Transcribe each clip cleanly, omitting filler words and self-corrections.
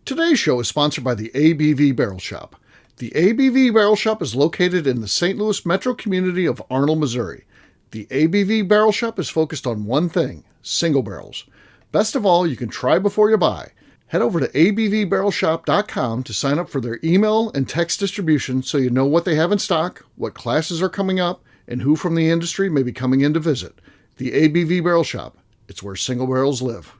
Today's show is sponsored by the ABV Barrel Shop. The ABV Barrel Shop is located in the St. Louis metro community of Arnold, Missouri. The ABV Barrel Shop is focused on one thing, single barrels. Best of all, you can try before you buy. Head over to abvbarrelshop.com to sign up for their email and text distribution so you know what they have in stock, what classes are coming up, and who from the industry may be coming in to visit. The ABV Barrel Shop. It's where single barrels live.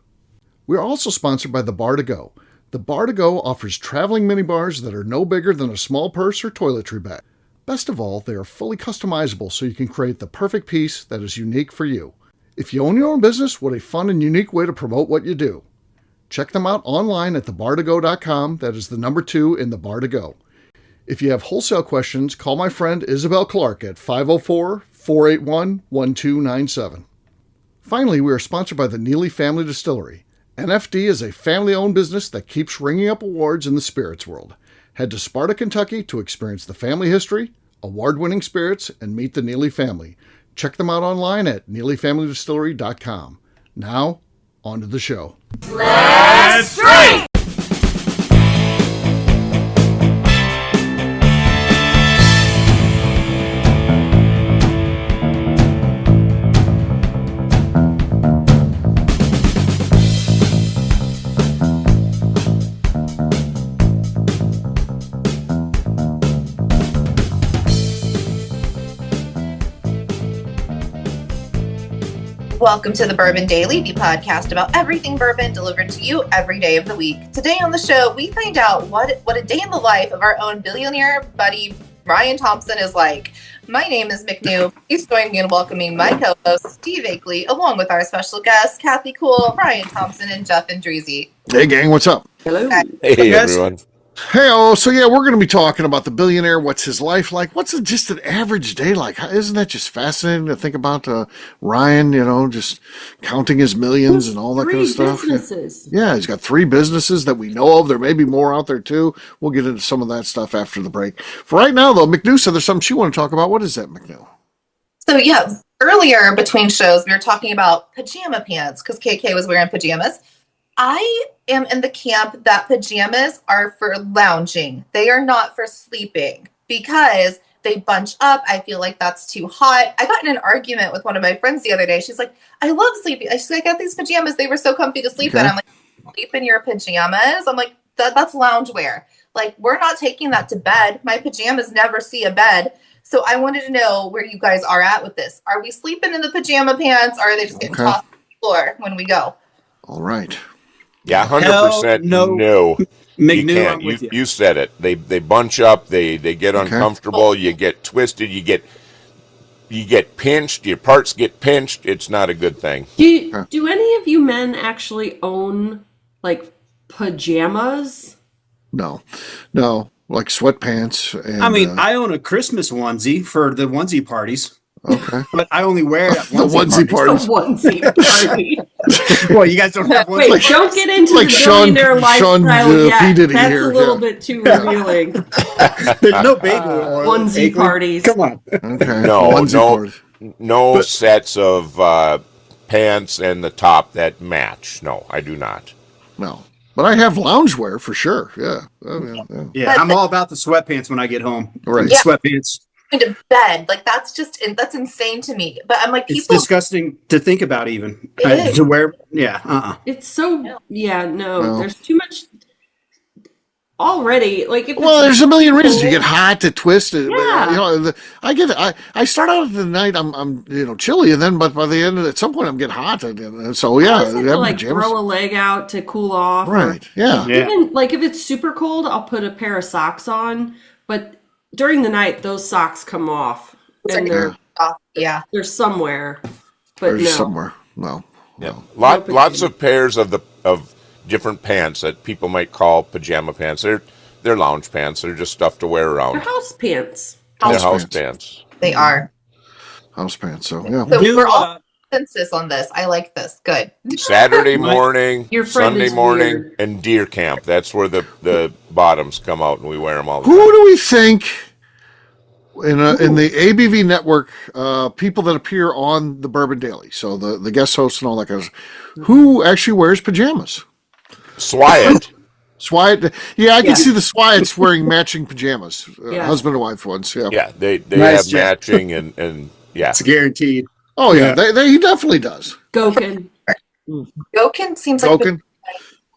We are also sponsored by the Bar to Go. The Bar to Go offers traveling minibars that are no bigger than a small purse or toiletry bag. Best of all, they are fully customizable so you can create the perfect piece that is unique for you. If you own your own business, what a fun and unique way to promote what you do. Check them out online at thebar2go.com. That is the number 2 in the Bar to Go. If you have wholesale questions, call my friend Isabel Clark at 504-481-1297. Finally, we are sponsored by the Neely Family Distillery. NFD is a family-owned business that keeps ringing up awards in the spirits world. Head to Sparta, Kentucky to experience the family history, award-winning spirits, and meet the Neely family. Check them out online at neelyfamilydistillery.com. Now, on to the show. Let's drink! Welcome to the Bourbon Daily, the podcast about everything bourbon delivered to you every day of the week. Today on the show, we find out what a day in the life of our own billionaire buddy, Ryan Thompson, is like. My name is McNew. Please join me in welcoming my co-host, Steve Akeley, along with our special guests, Kathy Cool, Ryan Thompson, and Jeff Andreezy. Hey, gang, what's up? Hello. Hey, everyone. Hey, so we're going to be talking about the billionaire. What's his life like? What's just an average day like? Isn't that just fascinating to think about Ryan, just counting his millions and all that kind of stuff? Businesses. Yeah, he's got 3 businesses that we know of. There may be more out there, too. We'll get into some of that stuff after the break. For right now, though, McNew said there's something she wanted to talk about. What is that, McNew? So, earlier between shows, we were talking about pajama pants because KK was wearing pajamas. I am in the camp that pajamas are for lounging. They are not for sleeping because they bunch up. I feel like that's too hot. I got in an argument with one of my friends the other day. She's like, I love sleeping. She's like, I got these pajamas. They were so comfy to sleep in. I'm like, sleep in your pajamas? I'm like, that's loungewear. Like, we're not taking that to bed. My pajamas never see a bed. So I wanted to know where you guys are at with this. Are we sleeping in the pajama pants, or are they just getting tossed on the floor when we go? All right. Yeah, 100% no. McNew, you can't. You said it. They bunch up. They get uncomfortable. You get twisted. You get pinched. Your parts get pinched. It's not a good thing. Do any of you men actually own like pajamas? No, like sweatpants. And, I own a Christmas onesie for the onesie parties. Okay. But I only wear it at the onesie parties. The onesie party. Well, you guys don't have one. Wait, don't get into the billionaire lifestyle yet. That's a little bit too revealing. There's no baby oil. Onesie parties. Come on. Okay. No sets of pants and the top that match. No, I do not. No. But I have loungewear for sure. Yeah. Yeah, I'm all about the sweatpants when I get home. Right. Yeah. Sweatpants. To bed, like that's insane to me. But I'm like, it's disgusting to think about even to wear. Yeah, It's so there's too much already. Like, there's a million reasons. You get hot, to twist. Yeah. I start out the night. I'm chilly, and then but by the end, at some point, I'm getting hot. So yeah, I have to like throw a leg out to cool off. Right. Yeah. Even like if it's super cold, I'll put a pair of socks on, but during the night, those socks come off, and they're somewhere, but somewhere. No. Yeah. Lots of pairs of different pants that people might call pajama pants. They're lounge pants. They're just stuff to wear around. They're house pants. They're house pants. They are house pants. So yeah. So we're all consensus on this. I like this. Good. Saturday morning, Your friend Sunday is morning, weird. and deer camp. That's where the bottoms come out, and we wear them all the Who time. do we think in the ABV network, people that appear on the Bourbon Daily, so the guest hosts and all that kind of stuff, who actually wears pajamas? Swyatt. Swiat. Yeah, I can see the Swiats wearing matching pajamas. Husband and wife ones. Yeah. Yeah, they Nice, have Jeff. matching and yeah. It's guaranteed. Oh yeah, he definitely does. Gokin. Gokin seems like Gokin.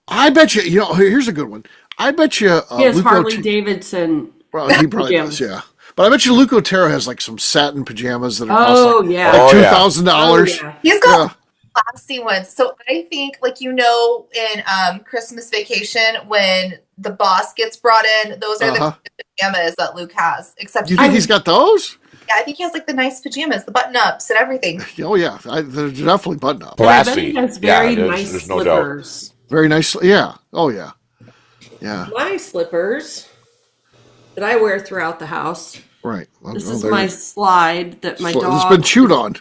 I bet you. You know, here's a good one. I bet you. He has Luke Harley Ot- Davidson. Well, he probably pajamas. does. Yeah. But I bet you Luke Otero has like some satin pajamas that are Oh, cost yeah. like Oh, yeah. $2,000. yeah. he's got classy ones. So I think, like, in Christmas Vacation, when the boss gets brought in, those are the pajamas that Luke has. Except You think he's got those? yeah, I think he has like the nice pajamas, the button ups and everything. Oh yeah, they're definitely button up. And I bet Classy. he has very Yeah, nice there's no doubt. slippers. Very nice. Yeah. Oh yeah. Yeah. My slippers that I wear throughout the house. Right. Well, This well, is there my you- slide that my It's dog. been chewed on.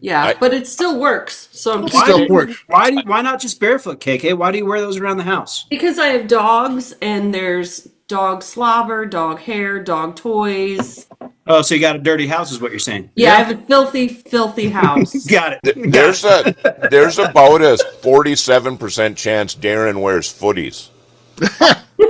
Yeah, but it still works. So I'm It still keeping it. works. Why not just barefoot, KK? Why do you wear those around the house? Because I have dogs, and there's dog slobber, dog hair, dog toys. Oh, so you got a dirty house, is what you're saying? Yeah, I have a filthy, filthy house. Got it. There's about a 47% chance Darren wears footies.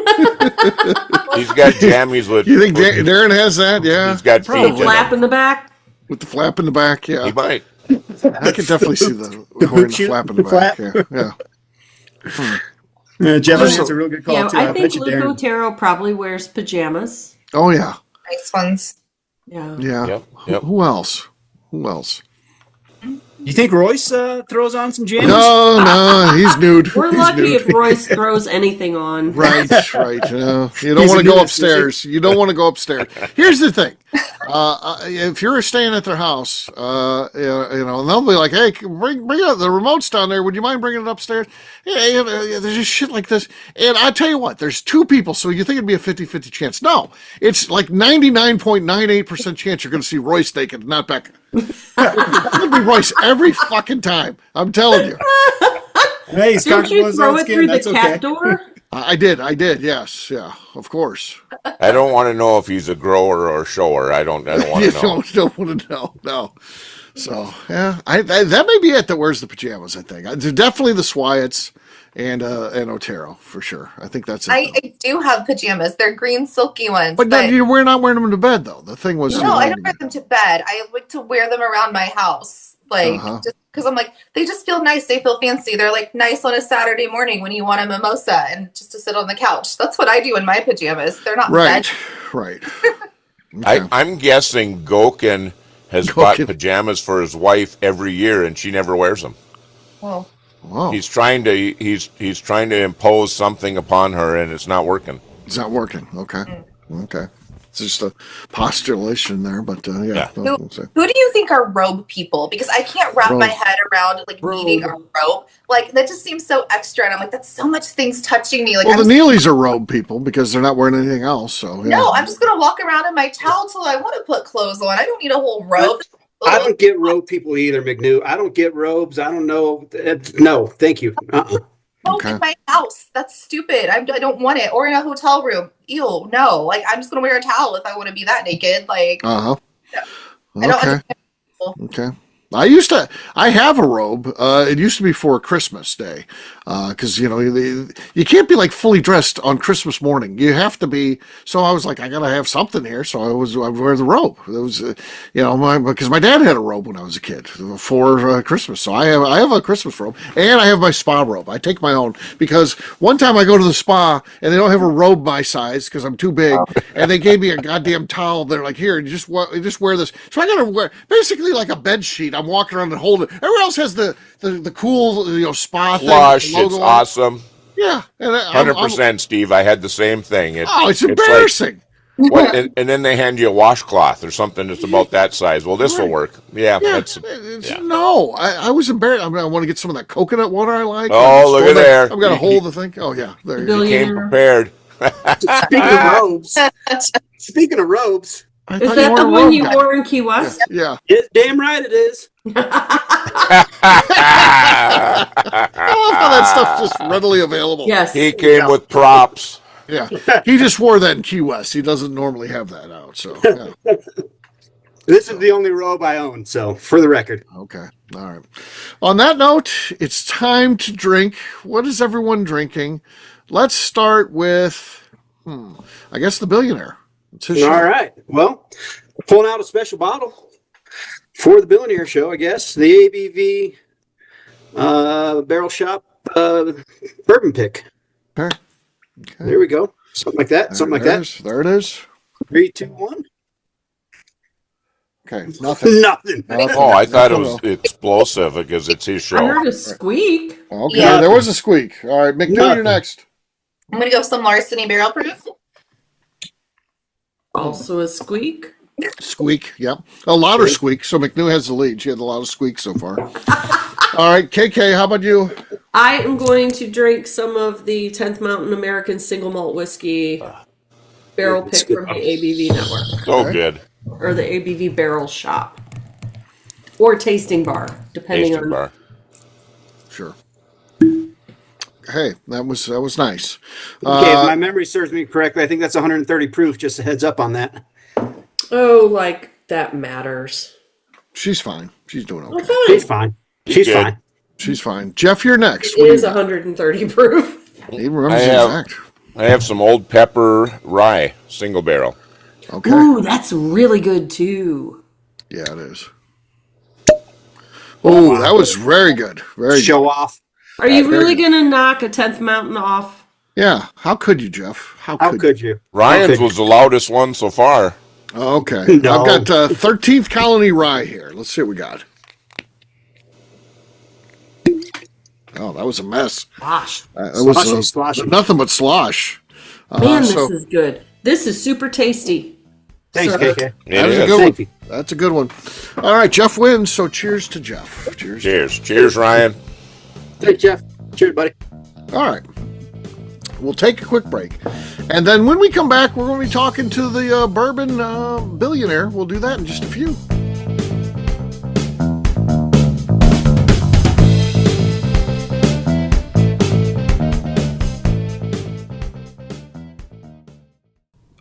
He's got jammies with. You think Darren has that? Yeah. He's got Probably. feet in Flap them. in the back. With the flap in the back. Yeah. He might. I can definitely see the wearing the flap in the back. Yeah. Jeff, that's a real good call, Yeah, too. I bet think you Luke Darren. Otero probably wears pajamas. Oh yeah. Nice ones. Yeah. Yeah. Yep. Who else? You think Royce throws on some jams? No, he's nude. We're He's lucky nude. if Royce throws anything on. Right. You don't He's want to a go nudist, upstairs. You don't want to go upstairs. Here's the thing: if you're staying at their house, and they'll be like, "Hey, bring out the remote's down there. Would you mind bringing it upstairs?" Yeah, there's just shit like this. And I tell you what, there's two people, so you think it'd be a 50-50 chance? No, it's like 99.98% chance you're going to see Royce naked, not Becca. It'll be Royce every fucking time. I'm telling you. Hey, he's Don't comfortable in you his throw own it skin. through the That's cat okay. door? I did. Yes. Yeah. Of course. I don't want to know if he's a grower or shower. I don't want You to know. don't want to know. No. So yeah, that may be it. That wears the pajamas. I think definitely the Swiats and Otero for sure. I think that's it. I do have pajamas. They're green silky ones. but we're not wearing them to bed though. The thing was, no, I don't wear them to bed. I like to wear them around my house. Like, just because I'm like, they just feel nice. They feel fancy. They're like nice on a Saturday morning when you want a mimosa and just to sit on the couch. That's what I do in my pajamas. They're not right. bed. Right. Okay. I'm guessing Gokin has bought pajamas for his wife every year, and she never wears them. Well, Wow. He's trying to impose something upon her, and it's not working. It's not working. Okay. Okay. It's just a postulation there, but yeah. who do you think are robe people? Because I can't wrap my head around like needing a robe. Like that just seems so extra, and I'm like, that's so much things touching me. Like, Well, the Neelys are robe people because they're not wearing anything else. So yeah. no, I'm just gonna walk around in my towel till I want to put clothes on. I don't need a whole robe. I don't get robe people either, McNew. I don't get robes. I don't know. No, thank you. In my house. That's stupid. I don't want it. Or in a hotel room. Ew, no. Like, I'm just going to wear a towel if I want to be that naked. Like, I don't Okay. understand people. Okay. I have a robe. It used to be for Christmas Day. Cause you can't be like fully dressed on Christmas morning. You have to be. So I was like, I gotta have something here. So I would wear the robe. It was, because my dad had a robe when I was a kid for Christmas. So I have a Christmas robe and I have my spa robe. I take my own because one time I go to the spa and they don't have a robe my size cause I'm too big. And they gave me a goddamn towel. They're like, here, you just wear this. So I gotta wear basically like a bed sheet. I'm walking around and holding it. Everyone else has the cool spa Plush, thing. it's awesome. Yeah, 100%, Steve. I had the same thing. It's embarrassing. Like, what? And then they hand you a washcloth or something that's about that size. Well, this will work. Yeah. No, I was embarrassed. I want to get some of that coconut water I like. Oh, look at there. I'm going to hold the thing. Oh, yeah. There you go. Came prepared. Speaking of robes. I Is thought that wore the a one robe you guy. wore in Key West? Yeah. Damn right it is. I love how that stuff's just readily available. Yes. He came with props. Yeah. He just wore that in Key West. He doesn't normally have that out. So, yeah. This is the only robe I own. So, for the record. Okay. All right. On that note, it's time to drink. What is everyone drinking? let's start with, I guess, the Billionaire. It's his show. All right. Well, pulling out a special bottle for the Billionaire show, I guess. The ABV Barrel Shop bourbon pick. Okay. There we go. Something like that. There it is. 3, 2, 1. Okay. Nothing. Nothing. Oh, I thought it was explosive because it's his I show. heard a squeak. Okay, Yeah. there was a squeak. All right, McNeil, you're next. I'm going to go with some Larceny Barrel Proof. Also a squeak. Squeak, yep. A louder squeak, so McNeil has the lead. She had a lot of squeaks so far. All right, KK, how about you? I am going to drink some of the 10th Mountain American Single Malt Whiskey barrel pick from the ABV Network. So good. Or the ABV Barrel Shop. Or Tasting Bar, depending Tasting on... bar. Sure. Hey, that was nice. Okay, if my memory serves me correctly, I think that's 130 proof. Just a heads up on that. Oh, like, that matters. She's fine. She's doing okay. She's fine. She's Good. fine. She's fine. Jeff, you're next. It is 130 proof. He remembers the exact. I have some Old Pepper Rye single barrel. Okay. Ooh, that's really good, too. Yeah, it is. Oh, that was very good. Very Show good. off. Are you really going to knock a 10th Mountain off? Yeah. How could you, Jeff? How could you? Ryan's was the loudest one so far. Okay. No. I've got 13th Colony Rye here. Let's see what we got. Oh, that was a mess. Gosh. It was Sloshy. nothing but slosh. Man, this is good. This is super tasty. Thanks, So- KK. That is a good one. That's a good one. All right, Jeff wins, so cheers to Jeff. Cheers. Cheers, Ryan. Thanks, Jeff. Cheers, buddy. All right. We'll take a quick break. And then when we come back, we're going to be talking to the Bourbon Billionaire. We'll do that in just a few.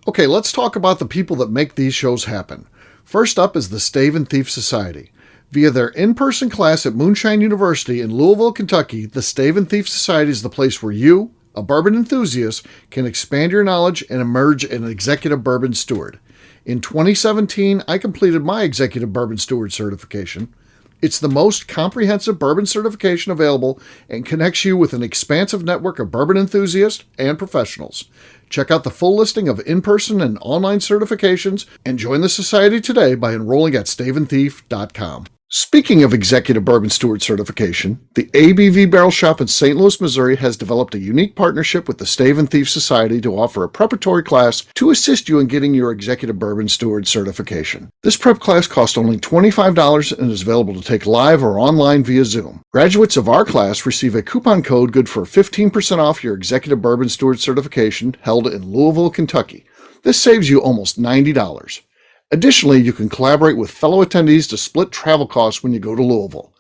Okay, let's talk about the people that make these shows happen. First up is the Stave and Thief Society. Via their in-person class at Moonshine University in Louisville, Kentucky, the Stave and Thief Society is the place where you, a bourbon enthusiast, can expand your knowledge and emerge an executive bourbon steward. In 2017, I completed my executive bourbon steward certification. It's the most comprehensive bourbon certification available and connects you with an expansive network of bourbon enthusiasts and professionals. Check out the full listing of in-person and online certifications and join the society today by enrolling at staveandthief.com. Speaking of Executive Bourbon Steward certification, the ABV Barrel Shop in St. Louis, Missouri has developed a unique partnership with the Stave and Thief Society to offer a preparatory class to assist you in getting your Executive Bourbon Steward certification. This prep class costs only $25 and is available to take live or online via Zoom. Graduates of our class receive a coupon code good for 15% off your Executive Bourbon Steward certification held in Louisville, Kentucky. This saves you almost $90. Additionally, you can collaborate with fellow attendees to split travel costs when you go to Louisville.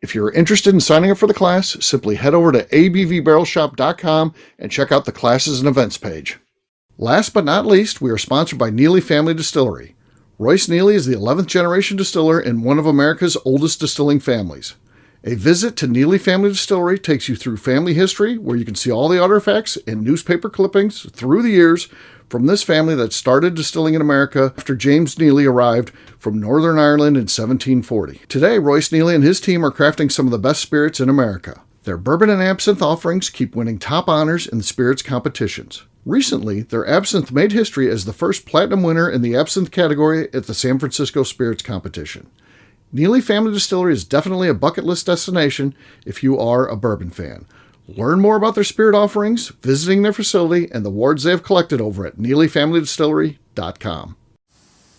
If you're interested in signing up for the class, simply head over to abvbarrelshop.com and check out the classes and events page. Last but not least, we are sponsored by Neely Family Distillery. Royce Neely is the 11th generation distiller in one of America's oldest distilling families. A visit to Neely Family Distillery takes you through family history, where you can see all the artifacts and newspaper clippings through the years from this family that started distilling in America after James Neely arrived from Northern Ireland in 1740. Today, Royce Neely and his team are crafting some of the best spirits in America. Their bourbon and absinthe offerings keep winning top honors in the spirits competitions. Recently, their absinthe made history as the first platinum winner in the absinthe category at the San Francisco Spirits Competition. Neely Family Distillery is definitely a bucket list destination if you are a bourbon fan. Learn more about their spirit offerings, visiting their facility, and the awards they have collected over at NeelyFamilyDistillery.com.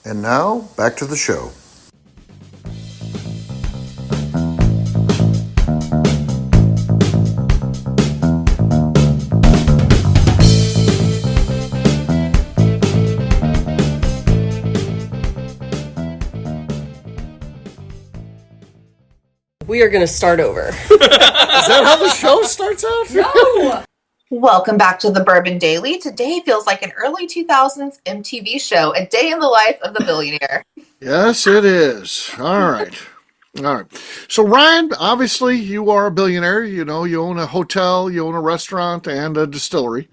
And now, back to the show. We are going to start over. Is that how the show starts out? No! Welcome back to the Bourbon Daily. Today feels like an early 2000s MTV show, a day in the life of the billionaire. Yes, it is. All right. All right. So Ryan, obviously you are a billionaire. You know, you own a hotel, you own a restaurant, and a distillery.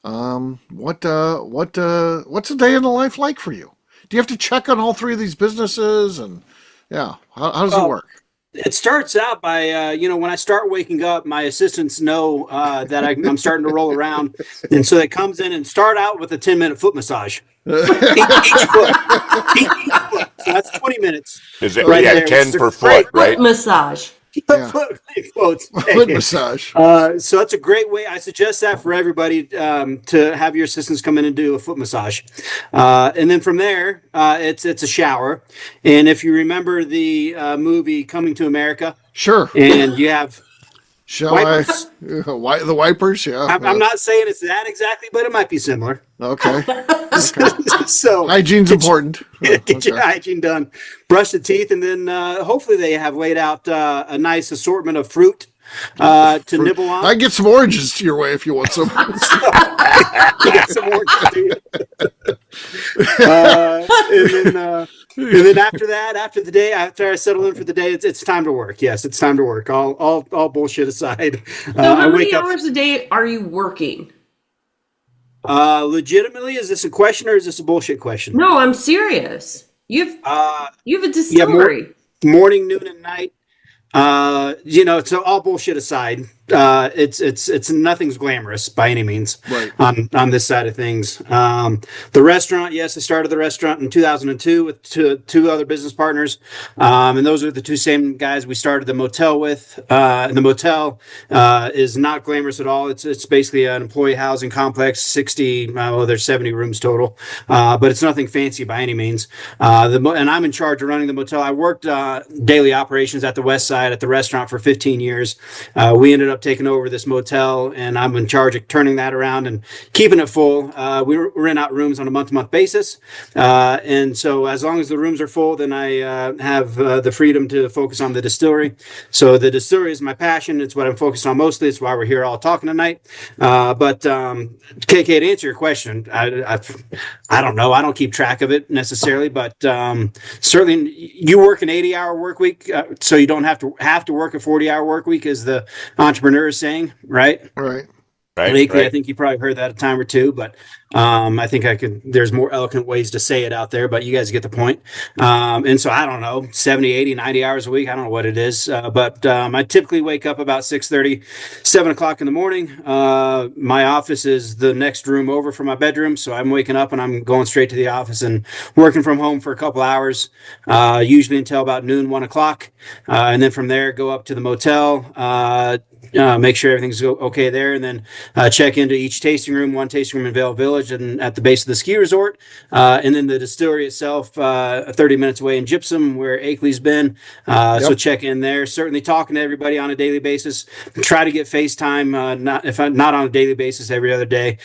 What's a day in the life like for you? Do you have to check on all three of these businesses? And yeah, how does it Well, work? it starts out by, when I start waking up, my assistants know that I'm starting to roll around. And so they comes in and start out with a 10-minute foot massage. Each foot. Each foot. So that's 20 minutes Is it right yeah, there. 10 per Great foot, Foot right? massage. Yeah. quotes. Foot massage. So that's a great way. I suggest that for everybody to have your assistants come in and do a foot massage, and then from there, it's a shower. And if you remember the movie Coming to America, Sure. and you have Shall wipers. the wipers? Yeah. I'm not saying it's that exactly, but it might be similar. Okay. So Hygiene's important. get your hygiene done, brush the teeth, and then hopefully they have laid out a nice assortment of fruit to nibble on. I can get some oranges to your way if you want some. You got some oranges, dude. And then after that, after I settle in for the day, it's time to work. Yes, it's time to work. All bullshit aside. So how I many wake up. hours a day are you working? Legitimately, is this a question or is this a bullshit question? No, I'm serious. You have a Yeah, distillery. morning, noon, and night. It's all bullshit aside. It's nothing's glamorous by any means Right. on this side of things. The restaurant, yes, I started the restaurant in 2002 with two other business partners. And those are the two same guys we started the motel with. And the motel, is not glamorous at all. It's basically an employee housing complex, there's 70 rooms total. But it's nothing fancy by any means. And I'm in charge of running the motel. I worked, daily operations at the West Side at the restaurant for 15 years. We ended up taking over this motel, and I'm in charge of turning that around and keeping it full. We rent out rooms on a month-to-month basis, and so as long as the rooms are full, then I have the freedom to focus on the distillery. So the distillery is my passion. It's what I'm focused on mostly. It's why we're here all talking tonight. But KK, to answer your question, I don't know. I don't keep track of it necessarily, but certainly you work an 80-hour work week, so you don't have to work a 40-hour work week, as the entrepreneur is saying, right? Right. Lately, I think you probably heard that a time or two, but I think there's more eloquent ways to say it out there, but you guys get the point. And so I don't know, 70, 80, 90 hours a week. I don't know what it is. But I typically wake up about 6:30, 7 o'clock in the morning. My office is the next room over from my bedroom. So I'm waking up and I'm going straight to the office and working from home for a couple hours, usually until about noon, 1 o'clock. And then from there, go up to the motel, make sure everything's okay there, and then check into each tasting room, one tasting room in Vail Village and at the base of the ski resort, and then the distillery itself, 30 minutes away in Gypsum, where Akeley's been. So check in there. Certainly talking to everybody on a daily basis. Try to get FaceTime, not on a daily basis, every other day.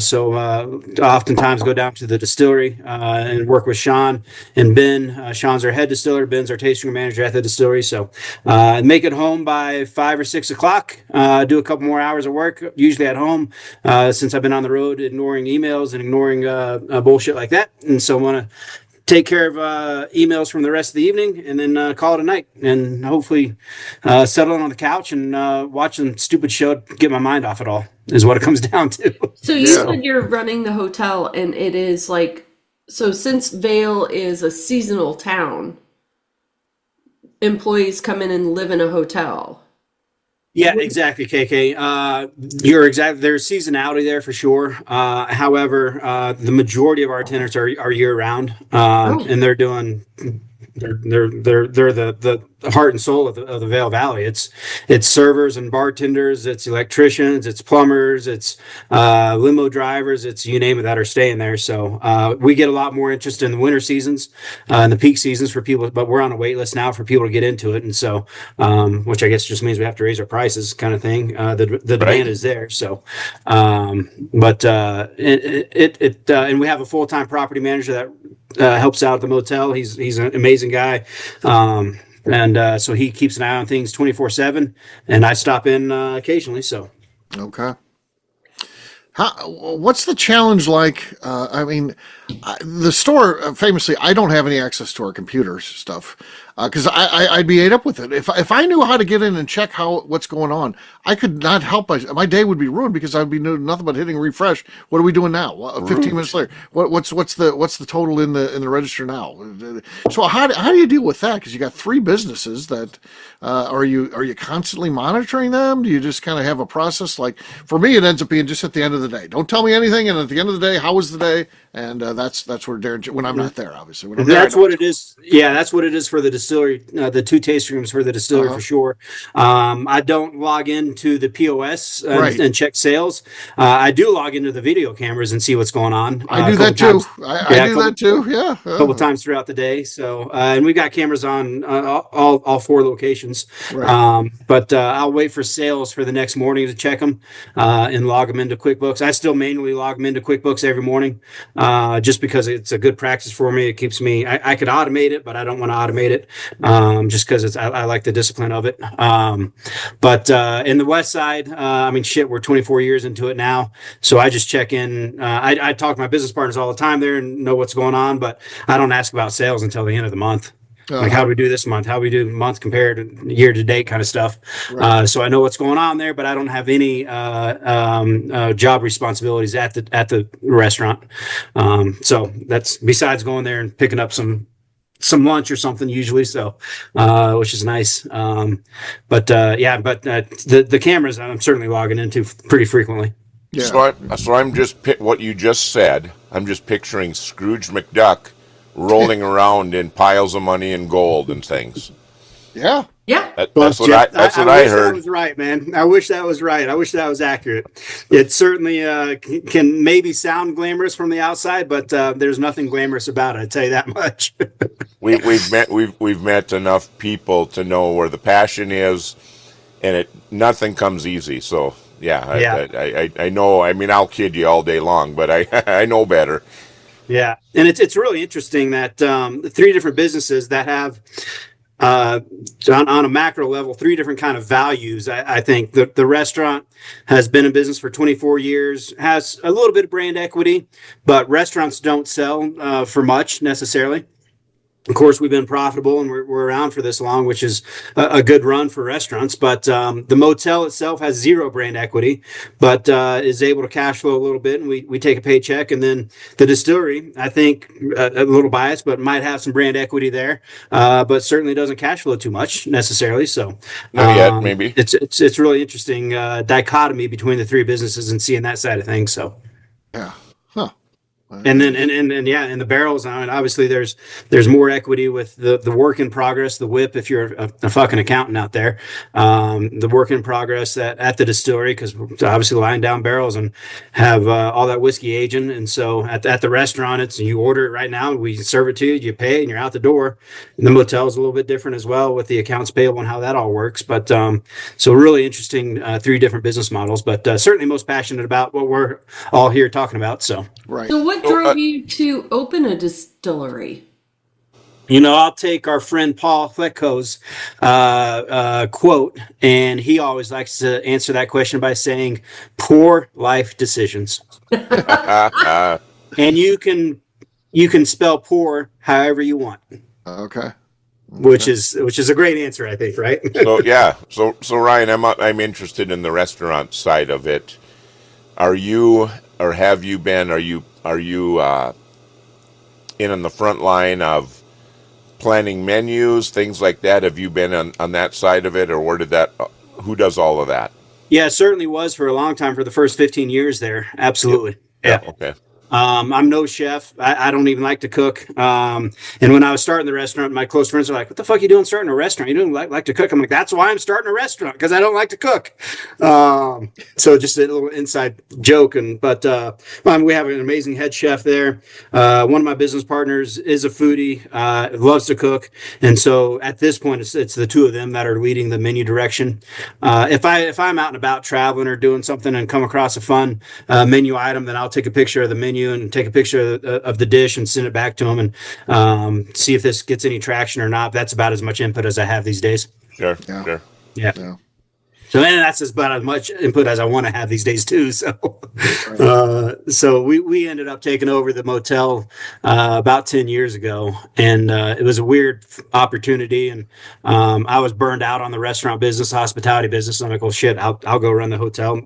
So oftentimes go down to the distillery and work with Sean and Ben. Sean's our head distiller. Ben's our tasting room manager at the distillery. So make it home by 5 or 6 o'clock. Do a couple more hours of work, usually at home, since I've been on the road, ignoring emails and ignoring bullshit like that. And so I want to take care of emails from the rest of the evening, and then call it a night, and hopefully settle on the couch and watch some stupid show to get my mind off it all, is what it comes down to. So you said you're running the hotel, and it is like, so since Vail is a seasonal town, employees come in and live in a hotel. Yeah, exactly, KK. You're exactly, there's seasonality there for sure. However, the majority of our tenants are year round, and they're doing. They're the heart and soul of the Vail Valley. It's servers and bartenders, it's electricians, it's plumbers, it's limo drivers, it's you name it that are staying there. So we get a lot more interest in the winter seasons and the peak seasons for people, but we're on a wait list now for people to get into it. And so, which I guess just means we have to raise our prices, kind of thing. The demand is there. So, and we have a full-time property manager that helps out at the motel. He's an amazing guy. And so he keeps an eye on things 24/7, and I stop in occasionally. So, okay. What's the challenge like? The store, famously, I don't have any access to our computers stuff. because I'd be ate up with it. If I knew how to get in and check what's going on, I could not help. My day would be ruined because I'd be doing nothing but hitting refresh. What are we doing now? 15 minutes later, what's the total in the register now? So how do you deal with that? Because you got 3 businesses that are you constantly monitoring them? Do you just kind of have a process? Like for me, it ends up being just at the end of the day. Don't tell me anything, and at the end of the day, how was the day? And that's where Darren, when I'm not there, obviously. When I'm that's what it is. Yeah, that's what it is for the distillery. The 2 tasting rooms for the distillery for sure. I don't log into the POS and check sales. I do log into the video cameras and see what's going on. I do that too. I do that too. Yeah, a couple times throughout the day. So, and we've got cameras on all 4 locations. Right. But I'll wait for sales for the next morning to check them and log them into QuickBooks. I still manually log them into QuickBooks every morning. Just because it's a good practice for me. It keeps me, I could automate it, but I don't want to automate it just because I like the discipline of it. But in the West Side, we're 24 years into it now. So I just check in. I talk to my business partners all the time there and know what's going on, but I don't ask about sales until the end of the month. Like how do we do this month? How do we do month compared to year to date kind of stuff? Right. So I know what's going on there, but I don't have any job responsibilities at the restaurant. So that's besides going there and picking up some lunch or something usually. So which is nice. But the cameras I'm certainly logging into pretty frequently. Yeah. So I'm just what you just said. I'm just picturing Scrooge McDuck rolling around in piles of money and gold and things. Yeah. That's what I heard. That was right, man. I wish that was right. I wish that was accurate. It certainly can maybe sound glamorous from the outside, but there's nothing glamorous about it. I tell you that much. we've met enough people to know where the passion is, and nothing comes easy. So I know. I mean, I'll kid you all day long, but I know better. Yeah, and it's really interesting that 3 different businesses that have on a macro level 3 different kind of values. I think the restaurant has been in business for 24 years, has a little bit of brand equity, but restaurants don't sell for much necessarily. Of course, we've been profitable and we're around for this long, which is a good run for restaurants. But the motel itself has 0 brand equity, but is able to cash flow a little bit, and we take a paycheck. And then the distillery, I think, a little biased, but might have some brand equity there, but certainly doesn't cash flow too much necessarily. So not yet, maybe it's really interesting dichotomy between the 3 businesses and seeing that side of things. So yeah. Huh. And then in the barrels, I mean, obviously there's more equity with the work in progress, the WIP, if you're a fucking accountant out there, the work in progress at the distillery, because obviously lying down barrels and have all that whiskey aging. And so at the restaurant, you order it right now, we serve it to you, you pay, and you're out the door. And the motel is a little bit different as well with the accounts payable and how that all works. But so really interesting 3 different business models, but certainly most passionate about what we're all here talking about. So right. So what drove you to open a distillery? I'll take our friend Paul Flecko's quote, and he always likes to answer that question by saying, "Poor life decisions." And you can spell poor however you want. Okay. Which is a great answer, I think, right? So Ryan, I'm interested in the restaurant side of it. Are you, or have you been? Are you in on the front line of planning menus, things like that? Have you been on that side of it, or who does all of that? Yeah, it certainly was for a long time, for the first 15 years there. Absolutely. Yeah. Okay. I'm no chef. I don't even like to cook. And when I was starting the restaurant, my close friends are like, "What the fuck are you doing starting a restaurant? You don't like to cook?" I'm like, "That's why I'm starting a restaurant, because I don't like to cook." So just a little inside joke. But we have an amazing head chef there. One of my business partners is a foodie, loves to cook. And so at this point, it's the 2 of them that are leading the menu direction. If I'm out and about traveling or doing something and come across a fun menu item, then I'll take a picture of the menu and take a picture of the dish and send it back to them and see if this gets any traction or not. That's about as much input as I have these days. Sure. Yeah. So and that's about as much input as I want to have these days too. So, so we ended up taking over the motel about 10 years ago, and it was a weird opportunity. And I was burned out on the restaurant business, hospitality business. I'm like, well, shit, I'll go run the hotel.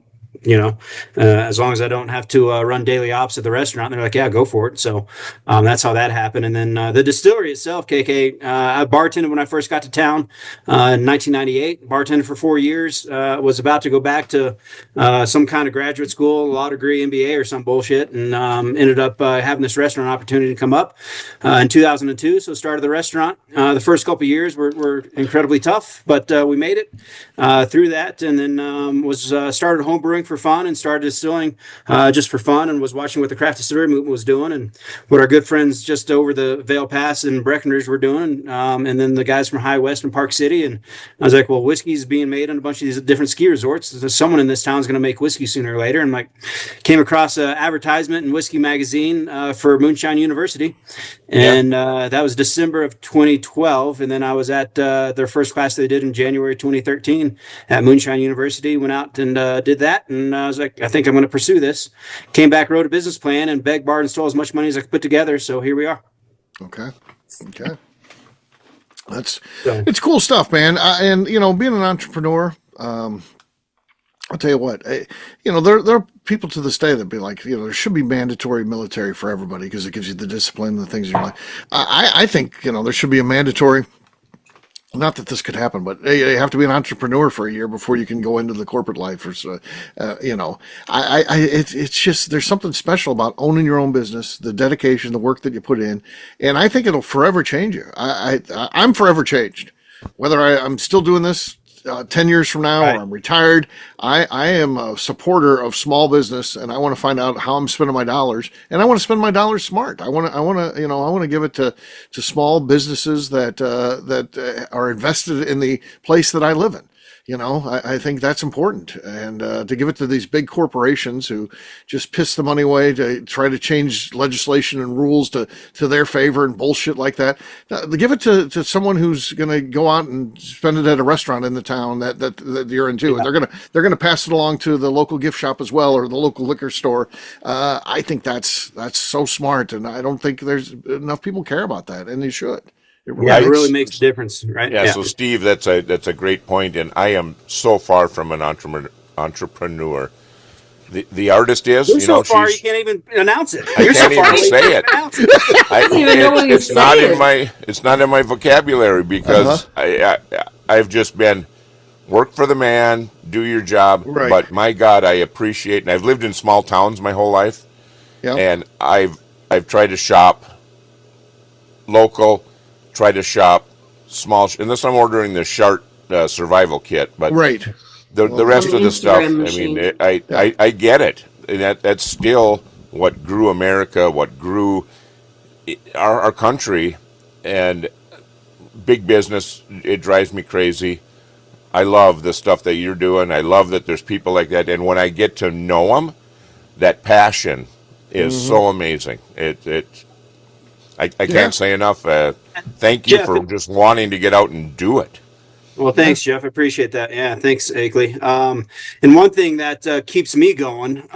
As long as I don't have to run daily ops at the restaurant. And they're like, yeah, go for it. So that's how that happened. And then the distillery itself, KK, I bartended when I first got to town in 1998, bartended for 4 years, was about to go back to some kind of graduate school, law degree, MBA or some bullshit, and ended up having this restaurant opportunity to come up in 2002. So started the restaurant. The first couple of years were incredibly tough, but we made it through that, and then started homebrewing for fun and started distilling just for fun, and was watching what the craft distillery movement was doing and what our good friends just over the Vale Pass and Breckenridge were doing, and then the guys from High West and Park City. And I was like, well, whiskey's being made on a bunch of these different ski resorts. There's someone in this town is going to make whiskey sooner or later. And like, came across an advertisement in Whiskey Magazine for Moonshine University, and that was December of 2012. And then I was at their first class they did in January 2013 at Moonshine University. Went out and did that. And I was like, I think I'm going to pursue this. Came back, wrote a business plan, and begged, borrowed, and stole as much money as I could put together. So here we are. Okay. It's cool stuff, man. And being an entrepreneur, I'll tell you what, there are people to this day that be like, there should be mandatory military for everybody because it gives you the discipline and the things in your life. I think, there should be a mandatory. Not that this could happen, but you have to be an entrepreneur for a year before you can go into the corporate life. Or so, it's just, there's something special about owning your own business, the dedication, the work that you put in, and I think it'll forever change you. I'm forever changed, whether I'm still doing this 10 years from now, or I'm retired. I am a supporter of small business, and I want to find out how I'm spending my dollars, and I want to spend my dollars smart. I want to give it to small businesses that are invested in the place that I live in. I think that's important. And to give it to these big corporations who just piss the money away to try to change legislation and rules to their favor and bullshit like that. Give it to someone who's going to go out and spend it at a restaurant in the town that you're into. Yeah. And they're going to pass it along to the local gift shop as well, or the local liquor store. I think that's so smart. And I don't think there's enough people care about that, and they should. It really makes a difference, right? Yeah. So, Steve, that's a great point, and I am so far from an entrepreneur. The artist is, You're so far you can't even announce it. I can't even say it. I don't even know what you're saying. It's not in my vocabulary because I've just been work for the man, do your job. Right. But my God, I appreciate, and I've lived in small towns my whole life, and I've tried to shop local. Try to shop small, unless I'm ordering the Shart survival kit. But the rest of the stuff, I get it. And that's still what grew America, what grew our country, and big business. It drives me crazy. I love the stuff that you're doing. I love that there's people like that, and when I get to know them, that passion is so amazing. I can't say enough. Thank you for just wanting to get out and do it. Well, thanks, Jeff. I appreciate that. Yeah, thanks, Akeley. And one thing that keeps me going,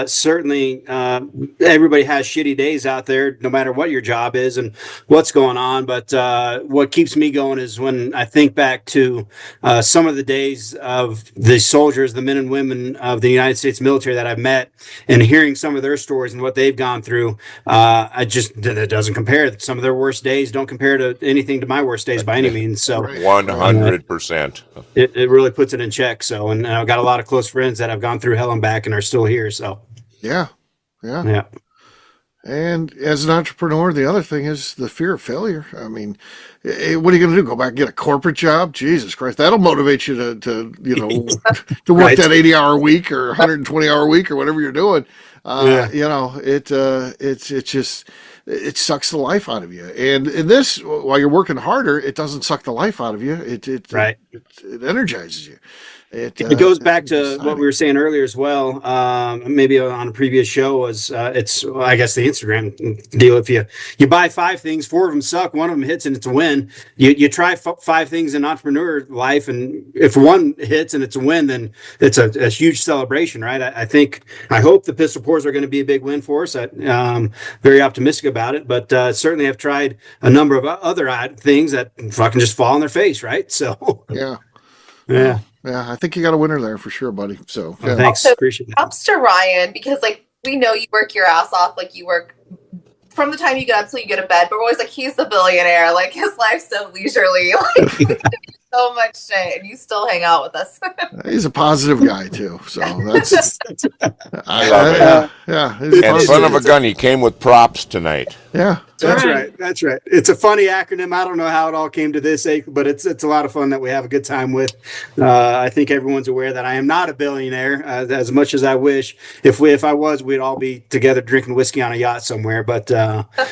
certainly everybody has shitty days out there, no matter what your job is and what's going on. But what keeps me going is when I think back to some of the days of the soldiers, the men and women of the United States military that I've met, and hearing some of their stories and what they've gone through. It doesn't compare. Some of their worst days don't compare to anything to my worst days by any means. So 100%. It really puts it in check. So, and I've got a lot of close friends that have gone through hell and back and are still here. So, yeah. And as an entrepreneur, the other thing is the fear of failure. I mean, what are you going to do? Go back and get a corporate job? Jesus Christ, that'll motivate you to to work that 80-hour week or 120-hour week or whatever you're doing. It sucks the life out of you. And in this, while you're working harder, it doesn't suck the life out of you. It energizes you. It goes back to what we were saying earlier as well. Maybe on a previous show was it's I guess the Instagram deal. If you buy 5 things, 4 of them suck, one of them hits, and it's a win. You try 5 things in entrepreneur life, and if one hits and it's a win, then it's a huge celebration, right? I hope the pistol pours are going to be a big win for us. I'm very optimistic about it, but certainly I've tried a number of other things that fucking just fall on their face, right? So yeah. Yeah, I think you got a winner there for sure, buddy. So thanks. Also, appreciate that. props to Ryan, because like we know you work your ass off, like you work from the time you get up till you get to bed, but we're always like, he's the billionaire, like his life's so leisurely, like so much shit, and you still hang out with us. He's a positive guy too, so that's I love it. Yeah. And son of a gun, he came with props tonight. Yeah. That's right. That's right. It's a funny acronym. I don't know how it all came to this, but it's a lot of fun that we have a good time with. I think everyone's aware that I am not a billionaire, as much as I wish. If I was, we'd all be together drinking whiskey on a yacht somewhere. But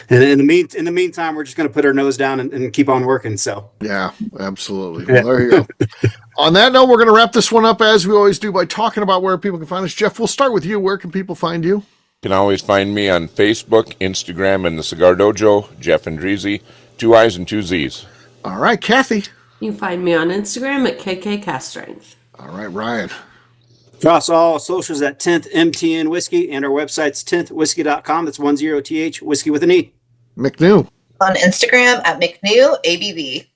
in the meantime, we're just going to put our nose down and keep on working. So yeah, absolutely. Well, there you go. On that note, we're going to wrap this one up as we always do by talking about where people can find us. Jeff, we'll start with you. Where can people find you? You can always find me on Facebook, Instagram, and the Cigar Dojo, Jeff Andreezy, 2 I's and 2 Z's. All right, Kathy. You can find me on Instagram at KK Cast Strength. All right, Ryan. Across all socials at 10th MTN Whiskey, and our website's 10thwhiskey.com. That's 10th whiskey with an E. McNew. On Instagram at McNew ABV.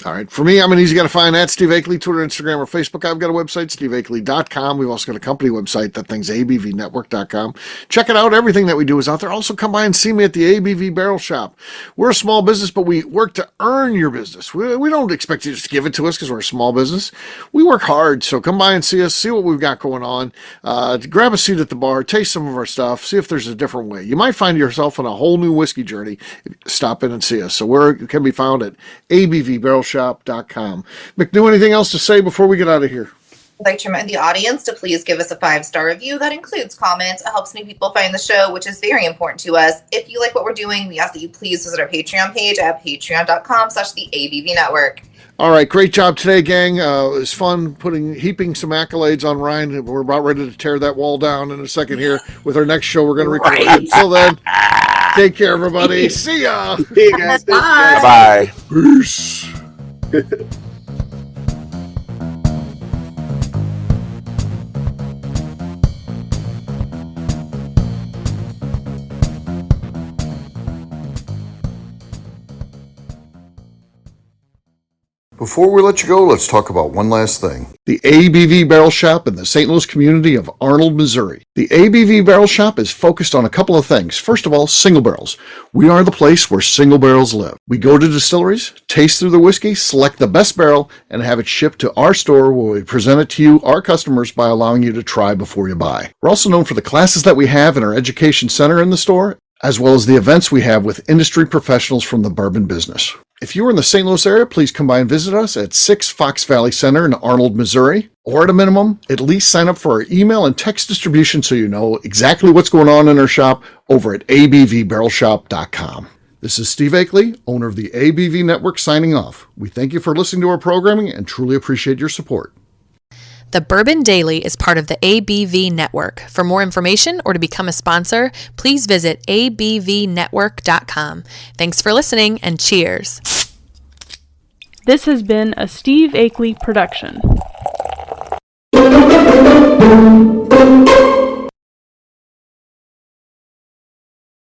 All right. For me, I'm an easy guy to find at Steve Akeley, Twitter, Instagram, or Facebook. I've got a website, steveakeley.com. We've also got a company website. That thing's abvnetwork.com. Check it out. Everything that we do is out there. Also, come by and see me at the ABV Barrel Shop. We're a small business, but we work to earn your business. We don't expect you to just give it to us because we're a small business. We work hard. So come by and see us, see what we've got going on. Grab a seat at the bar, taste some of our stuff, see if there's a different way. You might find yourself on a whole new whiskey journey. Stop in and see us. So we can be found at abvbarrelshop.com. McNew, anything else to say before we get out of here? I'd like to remind the audience to please give us a 5-star review. That includes comments. It helps new people find the show, which is very important to us. If you like what we're doing, we ask that you please visit our Patreon page at patreon.com/the ABV Network. All right, great job today, gang. It was fun heaping some accolades on Ryan. We're about ready to tear that wall down in a second here with our next show. We're going to record. Until then, take care, everybody. See ya. See you guys. Bye. Peace. Before we let you go, let's talk about one last thing. The ABV Barrel Shop in the St. Louis community of Arnold, Missouri. The ABV Barrel Shop is focused on a couple of things. First of all, single barrels. We are the place where single barrels live. We go to distilleries, taste through the whiskey, select the best barrel, and have it shipped to our store where we present it to you, our customers, by allowing you to try before you buy. We're also known for the classes that we have in our education center in the store, as well as the events we have with industry professionals from the bourbon business. If you are in the St. Louis area, please come by and visit us at 6 Fox Valley Center in Arnold, Missouri. Or at a minimum, at least sign up for our email and text distribution so you know exactly what's going on in our shop over at abvbarrelshop.com. This is Steve Akeley, owner of the ABV Network, signing off. We thank you for listening to our programming and truly appreciate your support. The Bourbon Daily is part of the ABV Network. For more information or to become a sponsor, please visit abvnetwork.com. Thanks for listening and cheers. This has been a Steve Akeley production.